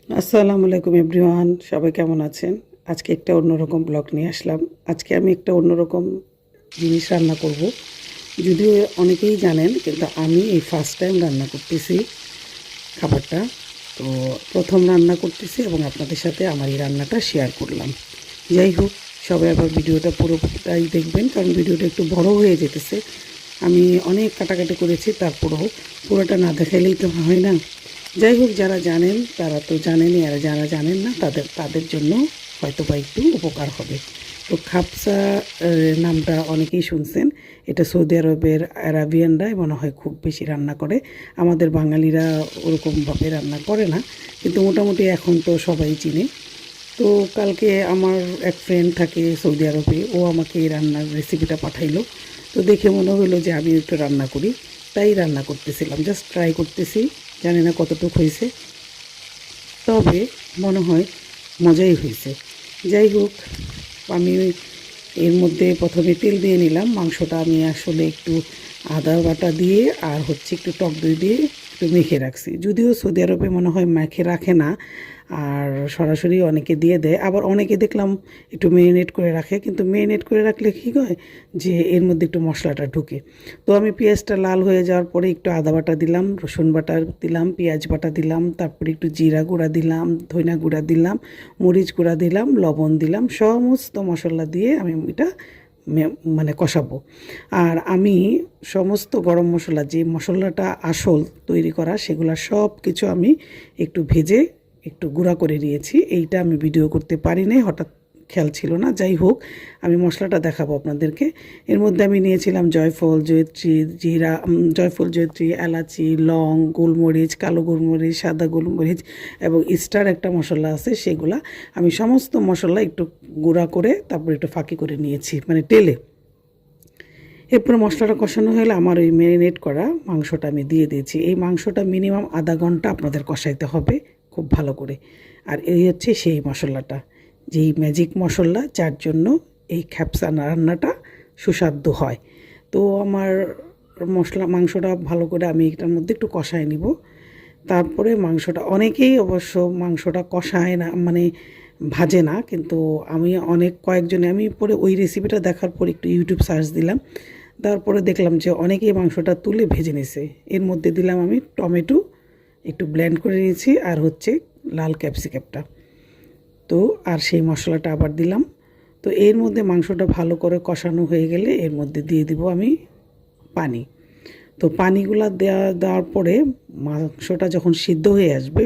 আসসালামু আলাইকুম এভরিওয়ান, সবাই কেমন আছেন? আজকে একটা অন্যরকম ব্লগ নিয়ে আসলাম। আজকে আমি একটা অন্যরকম জিনিস রান্না করব। যদিও অনেকেই জানেন, কিন্তু আমি এই ফার্স্ট টাইম রান্না করতেছি খাবারটা। তো প্রথম রান্না করতেছি এবং আপনাদের সাথে আমার এই রান্নাটা শেয়ার করলাম। যাই হোক, সবাই আবার ভিডিওটা পুরোটাই দেখবেন, কারণ ভিডিওটা একটু বড় হয়ে যেতেছে। আমি অনেক কাটাকাটি করেছি, তারপরেও পুরোটা না দেখাইলেই তো হয় না। যাই হোক, যারা জানেন তারা তো জানেনই, আর যারা জানেন না তাদের জন্য হয়তো বা একটু উপকার হবে। তো খাপসা নামটা অনেকেই শুনছেন। এটা সৌদি আরবের আরাবিয়ানরাই মনে হয় খুব বেশি রান্না করে। আমাদের বাঙালিরা ওরকমভাবে রান্না করে না, কিন্তু মোটামুটি এখন তো সবাই চিনে। তো কালকে আমার এক ফ্রেন্ড থাকে সৌদি আরবে, ও আমাকে এই রান্নার রেসিপিটা পাঠাইলো। তো দেখে মনে হলো যে আমি একটু রান্না করি, তাই রান্না করতেছিলাম, জাস্ট ট্রাই করতেছি। জানি না কতটুকু হয়েছে, তবে মনে হয় মজাই হয়েছে। যাই হোক, আমি এর মধ্যে প্রথমে তেল দিয়ে নিলাম। মাংসটা আমি আসলে একটু আদা বাটা দিয়ে আর হচ্ছে একটু টক দই দিয়ে একটু মেখে রাখছি। যদিও সৌদি আরবে মনে হয় মেখে রাখে না, আর সরাসরি অনেকে দিয়ে দেয়। আবার অনেকে দেখলাম একটু মেরিনেট করে রাখে, কিন্তু মেরিনেট করে রাখলে কী হয় যে এর মধ্যে একটু মশলাটা ঢুকে। তো আমি পেঁয়াজটা লাল হয়ে যাওয়ার পরে একটু আদা বাটা দিলাম, রসুন বাটা দিলাম, পেঁয়াজ বাটা দিলাম, তারপরে একটু জিরা গুঁড়া দিলাম, ধনিয়া গুঁড়া দিলাম, মরিচ গুঁড়া দিলাম, লবণ দিলাম, সমস্ত মশলা দিয়ে আমি এটা মানে কষাবো। আর আমি সমস্ত গরম মশলা, যে মশলাটা আসল তৈরি করা, সেগুলো সব কিছু আমি একটু ভেজে একটু গুঁড়া করে নিয়েছি। এইটা আমি ভিডিও করতে পারি নাই, হঠাৎ খেয়াল ছিল না। যাই হোক, আমি মশলাটা দেখাবো আপনাদেরকে। এর মধ্যে আমি নিয়েছিলাম জয়ফল, জয়ত্রী, জিরা, জয়ফল, জয়ত্রী, এলাচি, লং, গোলমরিচ, কালো গোলমরিচ, সাদা গোলমরিচ এবং স্টার একটা মশলা আছে, সেগুলা আমি সমস্ত মশলা একটু গুঁড়া করে তারপর একটু ফাঁকি করে নিয়েছি, মানে তেলে। এরপর মশলাটা কষানো হলে আমার ওই ম্যারিনেট করা মাংসটা আমি দিয়ে দিয়েছি। এই মাংসটা মিনিমাম আধা ঘন্টা আপনাদের কষাইতে হবে খুব ভালো করে। আর এই হচ্ছে সেই মশলাটা, যেই ম্যাজিক মশলা, যার জন্য এই খ্যাপসা রান্নাটা সুস্বাদু হয়। তো আমার মাংসটা ভালো করে আমি এটার মধ্যে একটু কষায় নিব। তারপরে মাংসটা, অনেকেই অবশ্য মাংসটা কষায় না, মানে ভাজে না, কিন্তু আমি কয়েকজনে, আমি পরে ওই রেসিপিটা দেখার পর একটু ইউটিউব সার্চ দিলাম। তারপরে দেখলাম যে অনেকেই মাংসটা তুলে ভেজে নিছে। এর মধ্যে দিলাম আমি টমেটো একটু ব্লেন্ড করে নিয়েছি, আর হচ্ছে লাল ক্যাপসিকামটা। তো আর সেই মশলাটা আবার দিলাম। তো এর মধ্যে মাংসটা ভালো করে কষানো হয়ে গেলে এর মধ্যে দিয়ে দিব আমি পানি। তো পানিগুলা দেওয়ার পরে মাংসটা যখন সিদ্ধ হয়ে আসবে,